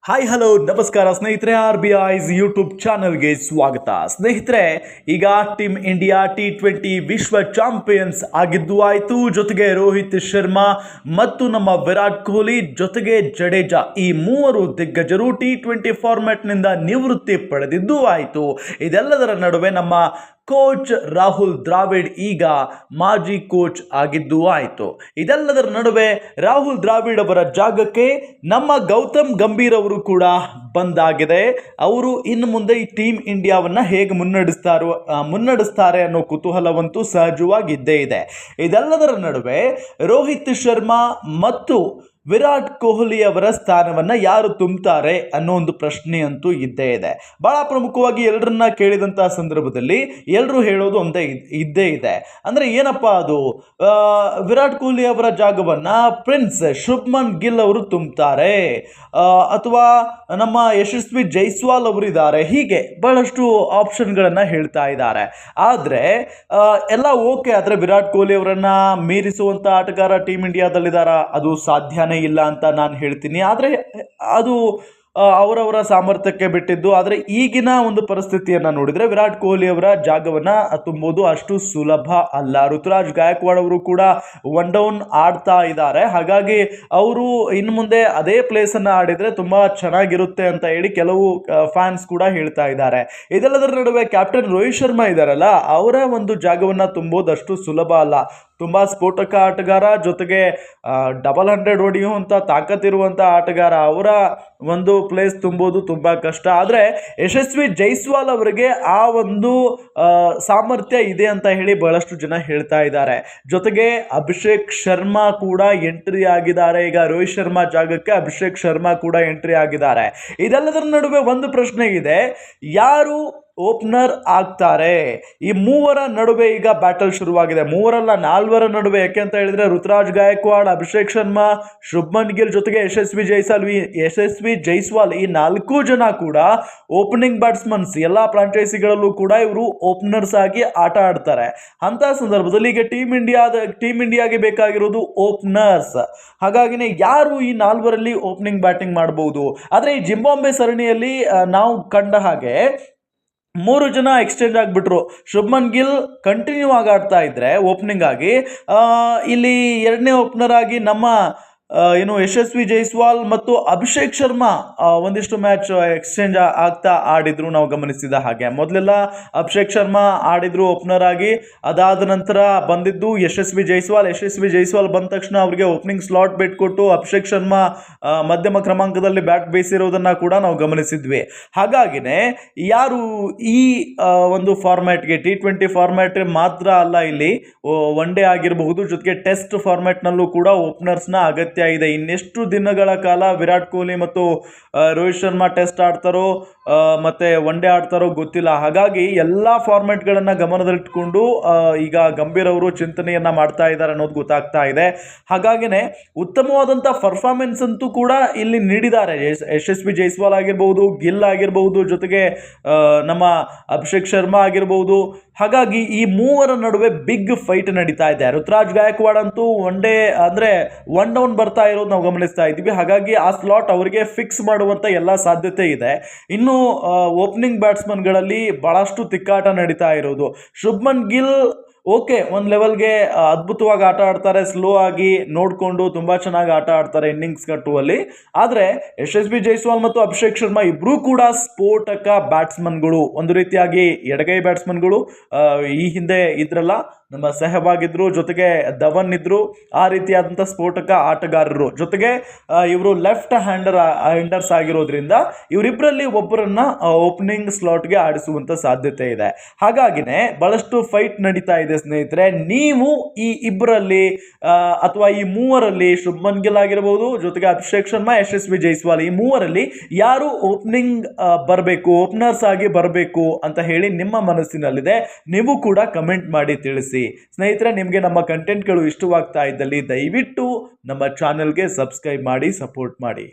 Hi hello ನಮಸ್ಕಾರ ಸ್ನೇಹಿತರೆ, RBI's YouTube ಚಾನಲ್ಗೆ ಸ್ವಾಗತ. ಸ್ನೇಹಿತರೆ, ಈಗ ಟೀಮ್ ಇಂಡಿಯಾ T20 ವಿಶ್ವ ಚಾಂಪಿಯನ್ಸ್ ಆಗಿದ್ದು ಆಯಿತು. ಜೊತೆಗೆ ರೋಹಿತ್ ಶರ್ಮಾ ಮತ್ತು ನಮ್ಮ ವಿರಾಟ್ ಕೊಹ್ಲಿ ಜೊತೆಗೆ ಜಡೇಜಾ ಈ ಮೂವರು ದಿಗ್ಗಜರು T20 ಫಾರ್ಮ್ಯಾಟ್ನಿಂದ ನಿವೃತ್ತಿ ಪಡೆದಿದ್ದು ಆಯಿತು. ಇದೆಲ್ಲದರ ನಡುವೆ ನಮ್ಮ ಕೋಚ್ ರಾಹುಲ್ ದ್ರಾವಿಡ್ ಈಗ ಮಾಜಿ ಕೋಚ್ ಆಗಿದ್ದು ಆಯಿತು. ಇದೆಲ್ಲದರ ನಡುವೆ ರಾಹುಲ್ ದ್ರಾವಿಡ್ ಅವರ ಜಾಗಕ್ಕೆ ನಮ್ಮ ಗೌತಮ್ ಗಂಭೀರ್ ಅವರು ಕೂಡ ಬಂದಾಗಿದೆ. ಅವರು ಇನ್ನು ಮುಂದೆ ಈ ಟೀಮ್ ಇಂಡಿಯಾವನ್ನ ಹೇಗೆ ಮುನ್ನಡೆಸ್ತಾರೆ ಅನ್ನೋ ಕುತೂಹಲವಂತೂ ಸಹಜವಾಗಿದ್ದೇ ಇದೆ. ಇದೆಲ್ಲದರ ನಡುವೆ ರೋಹಿತ್ ಶರ್ಮಾ ಮತ್ತು ವಿರಾಟ್ ಕೊಹ್ಲಿ ಅವರ ಸ್ಥಾನವನ್ನ ಯಾರು ತುಂಬುತ್ತಾರೆ ಅನ್ನೋ ಒಂದು ಪ್ರಶ್ನೆ ಅಂತೂ ಇದ್ದೇ ಇದೆ. ಬಹಳ ಪ್ರಮುಖವಾಗಿ ಎಲ್ಲರನ್ನ ಕೇಳಿದಂತಹ ಸಂದರ್ಭದಲ್ಲಿ ಎಲ್ಲರೂ ಹೇಳೋದು ಇದ್ದೇ ಇದೆ. ಅಂದ್ರೆ ಏನಪ್ಪಾ ಅದು, ವಿರಾಟ್ ಕೊಹ್ಲಿ ಅವರ ಜಾಗವನ್ನ ಪ್ರಿನ್ಸ್ ಶುಭ್ಮನ್ ಗಿಲ್ ಅವರು ತುಂಬುತ್ತಾರೆ, ಅಥವಾ ನಮ್ಮ ಯಶಸ್ವಿ ಜೈಸ್ವಾಲ್ ಅವರು ಇದ್ದಾರೆ, ಹೀಗೆ ಬಹಳಷ್ಟು ಆಪ್ಷನ್ಗಳನ್ನ ಹೇಳ್ತಾ ಇದ್ದಾರೆ. ಆದ್ರೆ ಎಲ್ಲ ಓಕೆ, ಆದ್ರೆ ವಿರಾಟ್ ಕೊಹ್ಲಿ ಅವರನ್ನ ಮೀರಿಸುವಂತ ಆಟಗಾರ ಟೀಮ್ ಇಂಡಿಯಾದಲ್ಲಿದ್ದಾರ, ಅದು ಸಾಧ್ಯನೇ ಇಲ್ಲ ಅಂತ ನಾನು ಹೇಳ್ತೀನಿ. ಆದರೆ ಅದು ಅವರವರ ಸಾಮರ್ಥ್ಯಕ್ಕೆ ಬಿಟ್ಟಿದ್ದು. ಆದರೆ ಈಗಿನ ಒಂದು ಪರಿಸ್ಥಿತಿಯನ್ನ ನೋಡಿದ್ರೆ ವಿರಾಟ್ ಕೊಹ್ಲಿ ಅವರ ಜಾಗವನ್ನ ತುಂಬುವುದು ಅಷ್ಟು ಸುಲಭ ಅಲ್ಲ. ಋತುರಾಜ್ ಗಾಯಕ್ವಾಡ್ ಅವರು ಕೂಡ ಒನ್ ಡೌನ್ ಆಡ್ತಾ ಇದ್ದಾರೆ. ಹಾಗಾಗಿ ಅವರು ಇನ್ನು ಮುಂದೆ ಅದೇ ಪ್ಲೇಸ್ ಅನ್ನ ಆಡಿದ್ರೆ ತುಂಬಾ ಚೆನ್ನಾಗಿರುತ್ತೆ ಅಂತ ಹೇಳಿ ಕೆಲವು ಫ್ಯಾನ್ಸ್ ಕೂಡ ಹೇಳ್ತಾ ಇದ್ದಾರೆ. ಇದೆಲ್ಲದರ ನಡುವೆ ಕ್ಯಾಪ್ಟನ್ ರೋಹಿತ್ ಶರ್ಮಾ ಇದ್ದಾರಲ್ಲ, ಅವರ ಒಂದು ಜಾಗವನ್ನ ತುಂಬೋದು ಅಷ್ಟು ಸುಲಭ ಅಲ್ಲ. ತುಂಬಾ ಸ್ಫೋಟಕ ಆಟಗಾರ, ಜೊತೆಗೆ 100 ಹೊಡೆಯುವಂತ ತಾಕತ್ತಿರುವಂತ ಆಟಗಾರ. ಅವರ ಒಂದು ಪ್ಲೇಸ್ ತುಂಬೋದು ತುಂಬಾ ಕಷ್ಟ. ಆದ್ರೆ ಯಶಸ್ವಿ ಜೈಸ್ವಾಲ್ ಅವರಿಗೆ ಆ ಒಂದು ಸಾಮರ್ಥ್ಯ ಇದೆ ಅಂತ ಹೇಳಿ ಬಹಳಷ್ಟು ಜನ ಹೇಳ್ತಾ ಇದ್ದಾರೆ. ಜೊತೆಗೆ ಅಭಿಷೇಕ್ ಶರ್ಮಾ ಕೂಡ ಎಂಟ್ರಿ ಆಗಿದ್ದಾರೆ. ಈಗ ರೋಹಿತ್ ಶರ್ಮಾ ಜಾಗಕ್ಕೆ ಅಭಿಷೇಕ್ ಶರ್ಮಾ ಕೂಡ ಎಂಟ್ರಿ ಆಗಿದ್ದಾರೆ. ಇದೆಲ್ಲದರ ನಡುವೆ ಒಂದು ಪ್ರಶ್ನೆ ಇದೆ, ಯಾರು ಓಪನರ್ ಆಗ್ತಾರೆ? ಈ ಮೂವರ ನಡುವೆ ಈಗ ಬ್ಯಾಟಲ್ ಶುರುವಾಗಿದೆ. ಮೂವರಲ್ಲ, 4 ನಡುವೆ. ಯಾಕೆ ಅಂತ ಹೇಳಿದ್ರೆ ಋತುರಾಜ್ ಗಾಯಕ್ವಾಡ್, ಅಭಿಷೇಕ್ ಶರ್ಮಾ, ಶುಭ್ಮನ್ ಗಿಲ್ ಜೊತೆಗೆ ಯಶಸ್ವಿ ಜೈಸ್ವಾಲ್ ಈ 4 ಜನ ಕೂಡ ಓಪನಿಂಗ್ ಬ್ಯಾಟ್ಸ್ಮನ್ಸ್. ಎಲ್ಲಾ ಫ್ರಾಂಚೈಸಿಗಳಲ್ಲೂ ಕೂಡ ಇವರು ಓಪನರ್ಸ್ ಆಗಿ ಆಟ ಆಡ್ತಾರೆ. ಅಂತ ಸಂದರ್ಭದಲ್ಲಿ ಈಗ ಟೀಮ್ ಇಂಡಿಯಾಗೆ ಬೇಕಾಗಿರೋದು ಓಪನರ್ಸ್. ಹಾಗಾಗಿನೇ ಯಾರು ಈ 4ರಲ್ಲಿ ಓಪನಿಂಗ್ ಬ್ಯಾಟಿಂಗ್ ಮಾಡಬಹುದು? ಆದ್ರೆ ಈ ಜಿಂಬಾಬ್ವೆ ಸರಣಿಯಲ್ಲಿ ನಾವು ಕಂಡ ಹಾಗೆ 3 ಜನ ಎಕ್ಸ್ಚೇಂಜ್ ಆಗಿಬಿಟ್ರು. ಶುಭ್ಮನ್ ಗಿಲ್ ಕಂಟಿನ್ಯೂ ಆಗಿ ಆಡ್ತಾ ಇದ್ರೆ ಓಪನಿಂಗ್ ಆಗಿ, ಇಲ್ಲಿ 2ನೇ ಓಪನರ್ ಆಗಿ ನಮ್ಮ ಯಶಸ್ವಿ ಜೈಸ್ವಾಲ್ ಮತ್ತು ಅಭಿಷೇಕ್ ಶರ್ಮಾ ಒಂದಿಷ್ಟು ಮ್ಯಾಚ್ ಎಕ್ಸ್ಚೇಂಜ್ ಆಗ್ತಾ ಆಡಿದ್ರು ನಾವು ಗಮನಿಸಿದ ಹಾಗೆ. ಮೊದಲೆಲ್ಲ ಅಭಿಷೇಕ್ ಶರ್ಮಾ ಆಡಿದ್ರು ಓಪನರ್ ಆಗಿ, ಅದಾದ ನಂತರ ಬಂದಿದ್ದು ಯಶಸ್ವಿ ಜೈಸ್ವಾಲ್ ಬಂದ ತಕ್ಷಣ ಅವರಿಗೆ ಓಪನಿಂಗ್ ಸ್ಲಾಟ್ ಬಿಟ್ಕೊಟ್ಟು ಅಭಿಷೇಕ್ ಶರ್ಮಾ ಮಧ್ಯಮ ಕ್ರಮಾಂಕದಲ್ಲಿ ಬ್ಯಾಟ್ ಬೇಯಿಸಿರೋದನ್ನ ಕೂಡ ನಾವು ಗಮನಿಸಿದ್ವಿ. ಹಾಗಾಗಿನೇ ಯಾರು ಈ ಒಂದು ಫಾರ್ಮ್ಯಾಟ್ಗೆ T20 ಫಾರ್ಮ್ಯಾಟ್ ಮಾತ್ರ ಅಲ್ಲ, ಇಲ್ಲಿ ಒನ್ ಡೇ ಆಗಿರಬಹುದು, ಜೊತೆಗೆ ಟೆಸ್ಟ್ ಫಾರ್ಮ್ಯಾಟ್ ನಲ್ಲೂ ಕೂಡ ಓಪನರ್ಸ್ನ ಅಗತ್ಯ ಇದೆ. ಇನ್ನೆಷ್ಟು ದಿನಗಳ ಕಾಲ ವಿರಾಟ್ ಕೊಹ್ಲಿ ಮತ್ತು ರೋಹಿತ್ ಶರ್ಮಾ ಟೆಸ್ಟ್ ಆಡ್ತಾರೋ ಮತ್ತೆ ಒನ್ ಡೇ ಆಡ್ತಾರೋ ಗೊತ್ತಿಲ್ಲ. ಹಾಗಾಗಿ ಎಲ್ಲಾ ಫಾರ್ಮ್ಯಾಟ್ ಗಳನ್ನ ಗಮನದಲ್ಲಿಟ್ಟುಕೊಂಡು ಈಗ ಗಂಭೀರ್ ಅವರು ಚಿಂತನೆಯನ್ನ ಮಾಡ್ತಾ ಇದ್ದಾರೆ ಅನ್ನೋದು ಗೊತ್ತಾಗ್ತಾ ಇದೆ. ಹಾಗಾಗಿನೇ ಉತ್ತಮವಾದಂತ ಪರ್ಫಾರ್ಮೆನ್ಸ್ ಅಂತೂ ಕೂಡ ಇಲ್ಲಿ ನೀಡಿದ್ದಾರೆ. ಯಶಸ್ವಿ ಜೈಸ್ವಾಲ್ ಆಗಿರಬಹುದು, ಗಿಲ್ ಆಗಿರಬಹುದು, ಜೊತೆಗೆ ನಮ್ಮ ಅಭಿಷೇಕ್ ಶರ್ಮಾ ಆಗಿರಬಹುದು. ಹಾಗಾಗಿ ಈ ಮೂವರ ನಡುವೆ ಬಿಗ್ ಫೈಟ್ ನಡೀತಾ ಇದೆ. ಋತುರಾಜ್ ಗಾಯಕ್ವಾಡ್ ಅಂತೂ ಒನ್ ಡೇ ಅಂದ್ರೆ ಒನ್ ಡೌನ್ ಬರ್ತಾ ಇರೋದು ನಾವು ಗಮನಿಸ್ತಾ ಇದ್ದೀವಿ. ಹಾಗಾಗಿ ಆ ಸ್ಲಾಟ್ ಅವರಿಗೆ ಫಿಕ್ಸ್ ಮಾಡುವಂತ ಎಲ್ಲಾ ಸಾಧ್ಯತೆ ಇದೆ. ಇನ್ನು ಓಪನಿಂಗ್ ಬ್ಯಾಟ್ಸ್ಮನ್ಗಳಲ್ಲಿ ಬಹಳಷ್ಟು ತಿಕ್ಕಾಟ ನಡೀತಾ ಇರೋದು. ಶುಭ್ಮನ್ ಗಿಲ್ ಓಕೆ, ಒಂದು ಲೆವೆಲ್ಗೆ ಅದ್ಭುತವಾಗಿ ಆಟ ಆಡ್ತಾರೆ, ಸ್ಲೋ ಆಗಿ ನೋಡಿಕೊಂಡು ತುಂಬಾ ಚೆನ್ನಾಗಿ ಆಟ ಆಡ್ತಾರೆ ಇನ್ನಿಂಗ್ಸ್ ಕಟ್ಟುವಲ್ಲಿ. ಆದರೆ ಯಶಸ್ವಿ ಜೈಸ್ವಾಲ್ ಮತ್ತು ಅಭಿಷೇಕ್ ಶರ್ಮಾ ಇಬ್ರು ಕೂಡ ಸ್ಫೋಟಕ ಬ್ಯಾಟ್ಸ್ಮನ್ಗಳು, ಒಂದು ರೀತಿಯಾಗಿ ಎಡಗೈ ಬ್ಯಾಟ್ಸ್ಮನ್ಗಳು. ಈ ಹಿಂದೆ ಇದ್ರಲ್ಲ, ನಮ್ಮ ಸೆಹವಾಗ್ ಇದ್ರು, ಜೊತೆಗೆ ಧವನ್ ಇದ್ರು, ಆ ರೀತಿಯಾದಂಥ ಸ್ಫೋಟಕ ಆಟಗಾರರು. ಜೊತೆಗೆ ಇವರು ಲೆಫ್ಟ್ ಹ್ಯಾಂಡರ್ಸ್ ಆಗಿರೋದ್ರಿಂದ ಇವರಿಬ್ಬರಲ್ಲಿ ಒಬ್ಬರನ್ನ ಓಪನಿಂಗ್ ಸ್ಲಾಟ್ಗೆ ಆಡಿಸುವಂತ ಸಾಧ್ಯತೆ ಇದೆ. ಹಾಗಾಗಿನೇ ಬಹಳಷ್ಟು ಫೈಟ್ ನಡೀತಾ ಇದೆ ಸ್ನೇಹಿತರೆ. ನೀವು ಈ ಇಬ್ಬರಲ್ಲಿ ಅಥವಾ ಈ ಮೂವರಲ್ಲಿ ಶುಭ್ಮನ್ ಗಿಲ್ ಆಗಿರಬಹುದು, ಜೊತೆಗೆ ಅಭಿಷೇಕ್ ಶರ್ಮಾ, ಯಶಸ್ವಿ ಜೈಸ್ವಾಲ್, ಈ ಮೂವರಲ್ಲಿ ಯಾರು ಓಪನಿಂಗ್ ಬರಬೇಕು, ಓಪನರ್ಸ್ ಆಗಿ ಬರಬೇಕು ಅಂತ ಹೇಳಿ ನಿಮ್ಮ ಮನಸ್ಸಿನಲ್ಲಿದೆ, ನೀವು ಕೂಡ ಕಮೆಂಟ್ ಮಾಡಿ ತಿಳಿಸಿ. ಸ್ನೇಹಿತರೆ, ನಿಮಗೆ ನಮ್ಮ ಕಂಟೆಂಟ್ಗಳು ಇಷ್ಟವಾಗ್ತಾ ಇದ್ದಲ್ಲಿ ದಯವಿಟ್ಟು ನಮ್ಮ ಚಾನೆಲ್ಗೆ ಸಬ್ಸ್ಕ್ರೈಬ್ ಮಾಡಿ, ಸಪೋರ್ಟ್ ಮಾಡಿ.